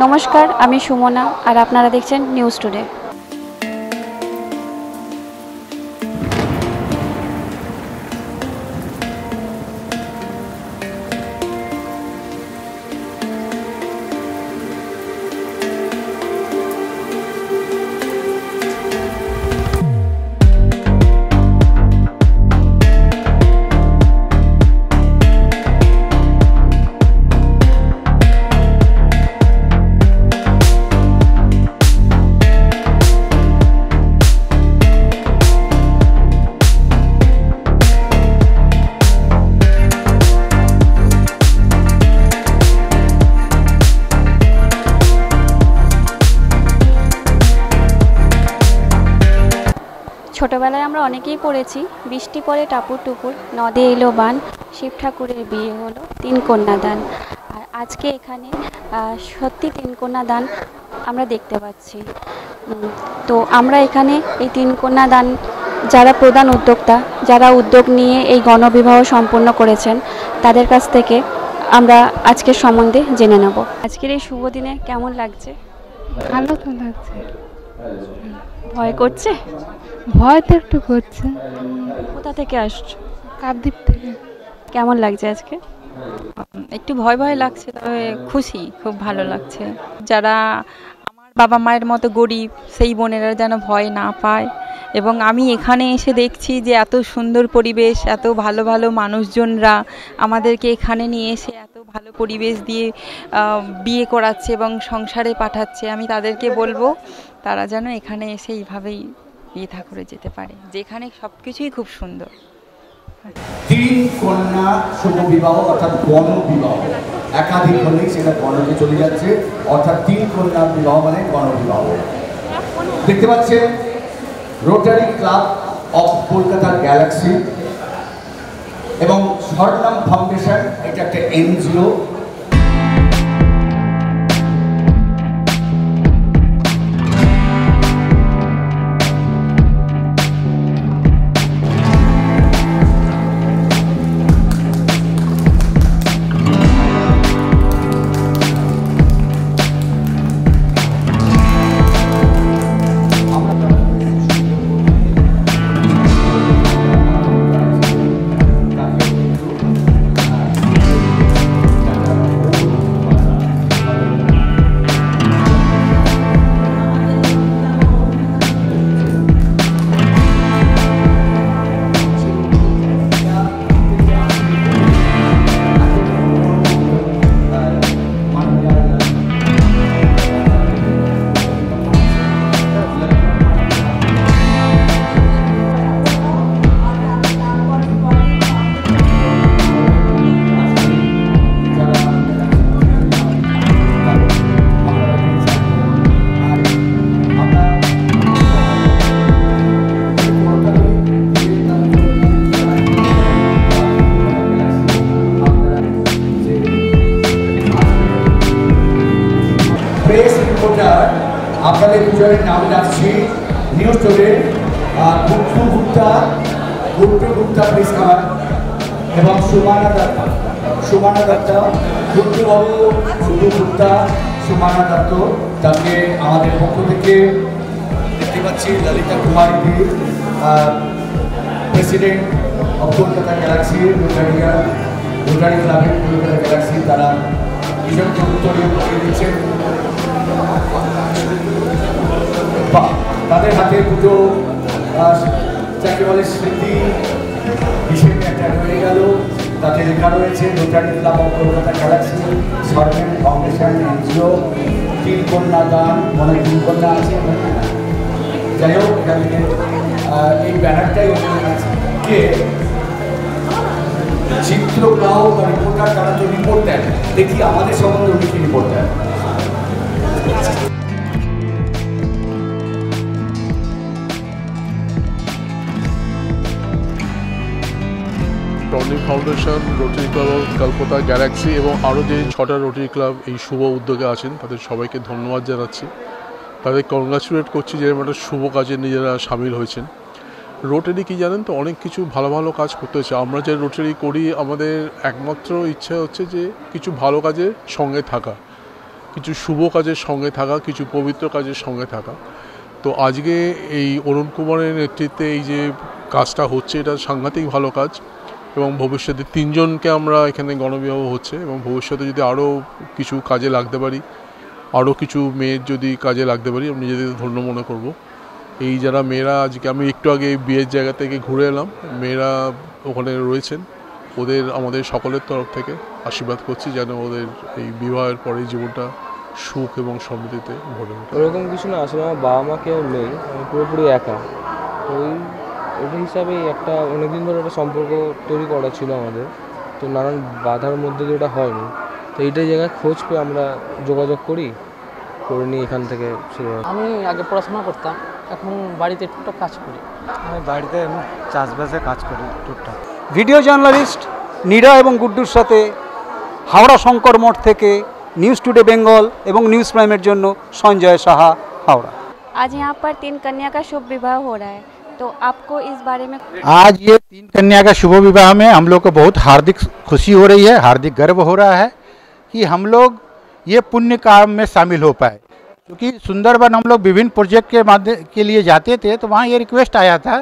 নমস্কার, আমি সুমনা আর আপনারা দেখছেন নিউজ টুডে। ছোটবেলায় আমরা অনেকেই পড়েছি, বৃষ্টি পড়ে টাপুর টুপুর, নদে এলো বান, শিব ঠাকুরের বিয়ে হলো, 3 কন্যা দান। আর আজকে এখানে সত্যি 3 কন্যা দান আমরা দেখতে পাচ্ছি। তো আমরা এখানে এই 3 কন্যা দান যারা প্রধান উদ্যোক্তা, যারা উদ্যোগ নিয়ে এই গণবিবাহ সম্পন্ন করেছেন, তাদের কাছ থেকে আমরা আজকের সম্বন্ধে জেনে নেব। আজকের এই শুভ দিনে কেমন লাগছে? ভালো তো লাগছে। ভয় করছে? ভয় তো একটু করছে। কোথা থেকে আসছো? কাকদ্বীপ থেকে। কেমন লাগছে আজকে? একটু ভয় ভয় লাগছে, তবে খুশি, খুব ভালো লাগছে। যারা আমার বাবা মায়ের মতো গরিব, সেই বোনেরা যেন ভয় না পায়। এবং আমি এখানে এসে দেখছি যে এত সুন্দর পরিবেশ, এত ভালো ভালো মানুষজনরা আমাদেরকে এখানে নিয়ে এসে এত ভালো পরিবেশ দিয়ে বিয়ে করাচ্ছে এবং সংসারে পাঠাচ্ছে। আমি তাদেরকে বলবো তারা যেন এখানে এসে এইভাবেই বিয়ে থা করে যেতে পারে, যেখানে সব কিছুই খুব সুন্দর। 3 কন্যা শুভ বিবাহ অর্থাৎ গণবিবাহ, একাধিক হলেই সেটা গণকে চলে যাচ্ছে, অর্থাৎ 3 কন্যা বিবাহ মানে গণবিবাহ। দেখতে পাচ্ছেন rotary Club of Kolkata Galaxy এবং স্বর্ণাম ফাউন্ডেশন, এটা একটা এনজিও। আপনাদের দুজনের নাম যাচ্ছি news today, Gupta Gupta please কামান, এবং সুমানা দত্ত, গুপ্তুবাবু, শুধু গুপ্তা, সুমানা দত্ত, তাকে আমাদের পক্ষ থেকে দেখতে পাচ্ছি Lalita Kumari the, president of Kolkata Galaxy, Rotary ক্লাবের কলকাতা গ্যালাক্সি, তারা ভীষণ উত্তরীয় করে দিচ্ছেন। তাদের হাতে দুটো যাকে বলে স্মৃতি হিসেবে একটা রয়ে গেল, তাতে লেখা রয়েছে Rotary Club of Kolkata Galaxy, Swarnam foundation NGO, 3 কন্যা দান, মানে 3 কন্যা আছে। যাই হোক, এখান থেকে এই ব্যানারটাই কে চিত্রগ্রাহক বা রিপোর্টার, তারা তো রিপোর্ট দেন, দেখি আমাদের সম্বন্ধে উনি কি রিপোর্ট দেন। Swarnam Foundation, Rotary Club of Kolkata Galaxy এবং আরও যে 6টা রোটারি ক্লাব এই শুভ উদ্যোগে আছেন, তাদের সবাইকে ধন্যবাদ জানাচ্ছি। তাদের কংগ্রাচুলেট করছি যে এরকম একটা শুভ কাজে নিজেরা সামিল হয়েছেন। রোটারি কি জানেন তো, অনেক কিছু ভালো ভালো কাজ করতে হচ্ছে। আমরা যে রোটারি করি, আমাদের একমাত্র ইচ্ছা হচ্ছে যে কিছু ভালো কাজের সঙ্গে থাকা। কিছু শুভ কাজের সঙ্গে থাকা, কিছু পবিত্র কাজের সঙ্গে থাকা। তো আজকে এই অরুণ কুমারের নেতৃত্বে এই যে কাজটা হচ্ছে, এটা সাংঘাতিক ভালো কাজ এবং ভবিষ্যতে 3 জনকে আমরা এখানে গণবিবাহ হচ্ছে এবং ভবিষ্যতে যদি আরও কিছু কাজে লাগতে পারি, আরও কিছু মেয়ের যদি কাজে লাগতে পারি, আমি নিজেদের ধন্য মনে করব। এই যারা মেয়েরা আজকে, আমি একটু আগে বিয়ের জায়গা থেকে ঘুরে এলাম, মেয়েরা ওখানে রয়েছেন, ওদের আমাদের সকলের তরফ থেকে আশীর্বাদ করছি যেন ওদের এই বিবাহের পরে জীবনটা সুখ এবং সমৃদ্ধিতে ভরে ওঠে। ওরকম কিছু না, আসলে আমার বাবা মা কেউ নেই, আমি পুরোপুরি একা। ওই হিসাবেই একটা অনেকদিন ধরে একটা সম্পর্ক তৈরি করা ছিল আমাদের, তো নানান বাধার মধ্যে দিয়ে ওটা হয়নি। তো এইটাই জায়গায় খোঁজ পেয়ে আমরা যোগাযোগ করে নিই এখান থেকে শুরু হয়। আমি আগে পড়াশোনা করতাম, এখন বাড়িতে টুকটাক কাজ করি। আমি বাড়িতে চাষবাসে কাজ করি টুকটাক। ভিডিও জার্নালিস্ট নীরা এবং গুড্ডুর সাথে হাওড়া শঙ্কর মঠ থেকে নিউজ টুडे বেঙ্গল এবং নিউজ प्राइमेर জন্য সঞ্জয় সাহা, हावड़ा। आज यहाँ पर 3 कन्या का शुभ विवाह हो रहा है, तो आपको इस बारे में? आज ये 3 कन्या का शुभ विवाह में हम लोग को बहुत हार्दिक खुशी हो रही है, हार्दिक गर्व हो रहा है कि हम लोग ये पुण्य काम में शामिल हो पाए। क्योंकि सुंदरबन हम लोग विभिन्न प्रोजेक्ट के माध्यम के लिए जाते थे, तो वहाँ ये रिक्वेस्ट आया था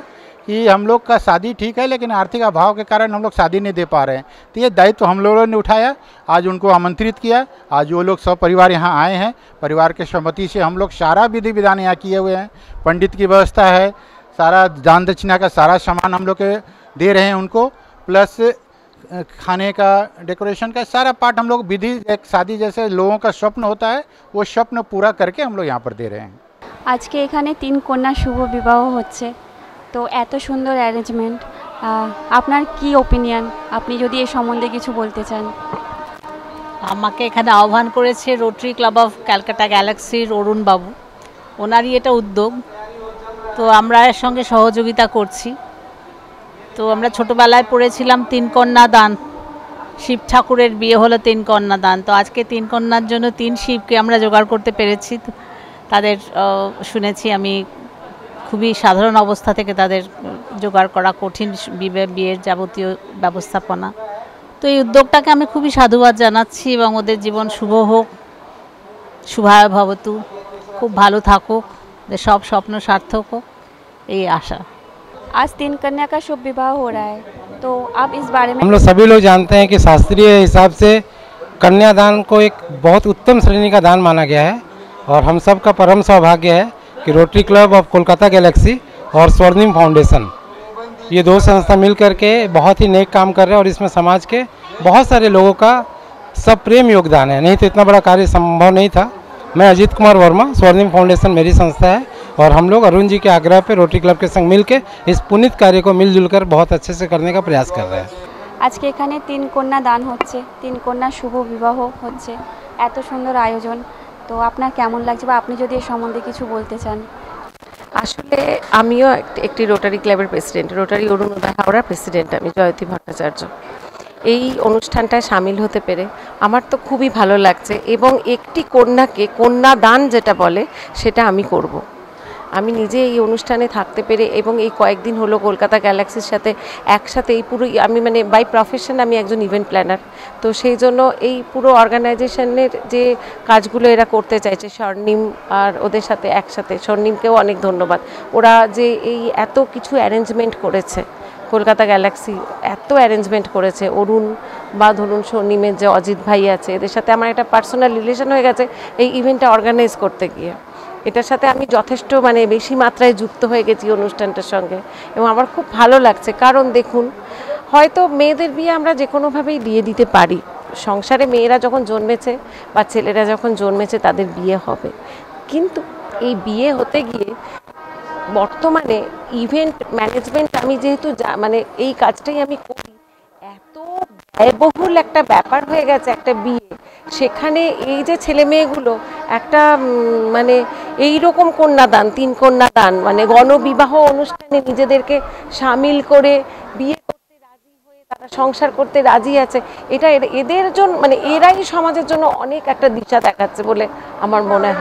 कि हम लोग का शादी ठीक है लेकिन आर्थिक अभाव के कारण हम लोग शादी नहीं दे पा रहे हैं। तो ये दायित्व हम लोगों ने उठाया, आज उनको आमंत्रित किया। आज वो लोग सब परिवार यहाँ आए हैं, परिवार के सहमति से हम लोग सारा विधि विधान यहाँ किए हुए हैं। पंडित की व्यवस्था है, सारा दान दक्षिणा का सारा सामान हम लोग दे रहे हैं उनको, प्लस खाने का, डेकोरेशन का सारा पार्ट हम लोग विधि, एक शादी जैसे लोगों का स्वप्न होता है वो स्वप्न पूरा करके हम लोग यहाँ पर दे रहे हैं। আজকে এখানে 3 কন্যা শুভ বিবাহ হচ্ছে, তো এত সুন্দর অ্যারেঞ্জমেন্ট, আপনার কি ওপিনিয়ন, আপনি যদি এই সম্বন্ধে কিছু বলতে চান? আমাকে এখানে আহ্বান করেছে রোটারি ক্লাব অফ ক্যালকাটা গ্যালাক্সির অরুণ বাবু, ওনারই এটা উদ্যোগ, তো আমরা এর সঙ্গে সহযোগিতা করছি। তো আমরা ছোটোবেলায় পড়েছিলাম 3 কন্যা দান, শিব ঠাকুরের বিয়ে হলো 3 কন্যা দান। তো আজকে 3 কন্যার জন্য 3 শিবকে আমরা জোগাড় করতে পেরেছি। তাদের শুনেছি আমি খুবই সাধারণ অবস্থা থেকে তাদের জোগাড় করা কঠিন বিয়ের যাবতীয় ব্যবস্থাপনা। তো এই উদ্যোগটাকে আমি খুবই সাধুবাদ জানাচ্ছি এবং ওদের জীবন শুভ হোক, শুভায় ভবতু, খুব ভালো থাকুক, সব স্বপ্ন সার্থক হোক, এই আশা। आज 3 कन्या का शुभ विवाह हो रहा है, तो आप इस बारे में? हम लोग सभी लोग जानते हैं कि शास्त्रीय हिसाब से कन्यादान को एक बहुत उत्तम श्रेणी का दान माना गया है और हम सब का परम सौभाग्य है कि rotary club of Kolkata Galaxy और स्वर्णिम फाउंडेशन, ये 2 संस्था मिल करके बहुत ही नेक काम कर रहे हैं और इसमें समाज के बहुत सारे लोगों का सब प्रेम योगदान है, नहीं तो इतना बड़ा कार्य संभव नहीं था। मैं अजीत कुमार वर्मा, स्वर्णिम फाउंडेशन मेरी संस्था है और हम लोग अरुण जी के आग्रह पे रोटरी क्लब के संग मिलकर इस पुनीत कार्य को मिलजुल कर बहुत अच्छे से करने का प्रयास कर रहे हैं। আজকে এখানে 3 কন্যা দান হচ্ছে, 3 কন্যা শুভ বিবাহ হচ্ছে, এত সুন্দর আয়োজন, তো আপনার কেমন লাগছে বা আপনি যদি এই সম্বন্ধে কিছু বলতে চান? আসলে আমিও একটি রোটারি ক্লাবের প্রেসিডেন্ট, রোটারি অরুণোদয় হাওড়ার প্রেসিডেন্ট আমি, জয়তী ভট্টাচার্য। এই অনুষ্ঠানটায় সামিল হতে পেরে আমার তো খুবই ভালো লাগছে এবং একটি কন্যাকে কন্যাদান যেটা বলে সেটা আমি করব। আমি নিজে এই অনুষ্ঠানে থাকতে পেরে এবং এই কয়েকদিন হলো কলকাতা গ্যালাক্সির সাথে একসাথে এই পুরো, আমি মানে বাই প্রফেশন আমি একজন ইভেন্ট প্ল্যানার, তো সেই জন্য এই পুরো অর্গানাইজেশনের যে কাজগুলো এরা করতে চাইছে, স্বর্ণিম আর ওদের সাথে একসাথে, স্বর্ণিমকেও অনেক ধন্যবাদ। ওরা যে এই এত কিছু অ্যারেঞ্জমেন্ট করেছে, কলকাতা গ্যালাক্সি এত অ্যারেঞ্জমেন্ট করেছে, অরুণ বা ধরুন স্বর্ণিমের যে অজিত ভাই আছে, এদের সাথে আমার একটা পার্সোনাল রিলেশন হয়ে গেছে এই ইভেন্টটা অর্গানাইজ করতে গিয়ে। এটার সাথে আমি যথেষ্ট মানে বেশি মাত্রায় যুক্ত হয়ে গেছি অনুষ্ঠানটার সঙ্গে এবং আমার খুব ভালো লাগছে। কারণ দেখুন, হয়তো মেয়েদের বিয়ে আমরা যে কোনোভাবেই দিয়ে দিতে পারি, সংসারে মেয়েরা যখন জন্মেছে বা ছেলেরা যখন জন্মেছে তাদের বিয়ে হবে, কিন্তু এই বিয়ে হতে গিয়ে বর্তমানে ইভেন্ট ম্যানেজমেন্ট আমি যেহেতু মানে এই কাজটাই আমি করি, এত ব্যয়বহুল একটা ব্যাপার হয়ে গেছে একটা বিয়ে, সেখানে এই যে ছেলে মেয়েগুলো একটা মানে এই রকম কন্যাদান, 3 কন্যাদান মানে গণবিবাহ অনুষ্ঠানে নিজেদেরকে সামিল করে বিয়ে করতে রাজি হয়ে তারা সংসার করতে রাজি আছে, এটা এদের জন্য মানে এরাই সমাজের জন্য অনেক একটা দিশা দেখাচ্ছে বলে আমার মনে হয়।